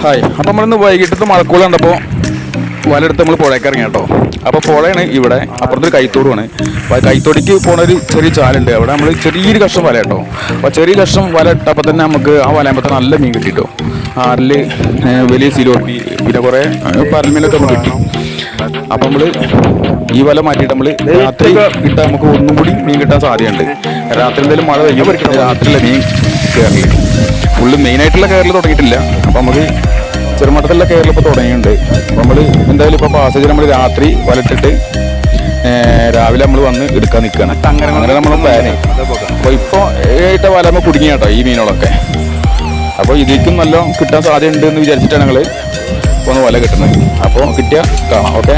Hi. അപ്പം നമ്മളിന്ന് വൈകിട്ടത്തെ മഴക്കോള് കണ്ടപ്പോൾ വലയെടുത്ത് നമ്മൾ പുഴയ്ക്ക് ഇറങ്ങി കേട്ടോ. അപ്പോൾ പുഴയാണ് ഇവിടെ, അപ്പുറത്തൊരു കൈത്തോടുമാണ്. അപ്പോൾ കൈത്തോടിക്ക് പോണ ഒരു ചെറിയ ചാലുണ്ട്, അവിടെ നമ്മൾ ചെറിയൊരു കഷ്ണം വല കേട്ടോ. അപ്പോൾ ചെറിയ കഷ്ണം വല ഇട്ടപ്പോൾ തന്നെ നമുക്ക് ആ വലയുമ്പോൾ നല്ല മീൻ കിട്ടിട്ടോ. ആറിൽ വലിയ സിലോപ്പി, പിന്നെ കുറേ പരൽമീനൊക്കെ നമുക്ക് കിട്ടി. അപ്പം നമ്മൾ ഈ വല മാറ്റിയിട്ട് നമ്മൾ രാത്രി ഇട്ടാൽ നമുക്ക് ഒന്നും കൂടി മീൻ കിട്ടാൻ സാധ്യതയുണ്ട്. രാത്രി എന്തായാലും മഴ പെയ്യും, രാത്രിയിലെ മീൻ കയറൽ ഫുള്ള് മെയിനായിട്ടുള്ള കയറൽ തുടങ്ങിയിട്ടില്ല. അപ്പം നമുക്ക് ചെറുമട്ടത്തിലുള്ള കയറൽ ഇപ്പോൾ തുടങ്ങിയിട്ടുണ്ട്. അപ്പോൾ നമ്മൾ എന്തായാലും ഇപ്പോൾ പാസേജ് നമ്മൾ രാത്രി വലട്ടിട്ട് രാവിലെ നമ്മൾ വന്ന് എടുക്കാൻ നിൽക്കുകയാണ്. അങ്ങനെ നമ്മൾ പ്ലാന്. അപ്പോൾ ഇപ്പോൾ ഇട്ട വല നമ്മൾ കുടുങ്ങി കേട്ടോ ഈ മീനുകളൊക്കെ. അപ്പോൾ ഇതിലേക്കും നല്ല കിട്ടാൻ സാധ്യതയുണ്ട് എന്ന് വിചാരിച്ചിട്ടാണ് ഞങ്ങൾ ഒന്ന് വല കിട്ടുന്നത്. അപ്പോൾ കിട്ടിയാൽ കാണാം. ഓക്കെ.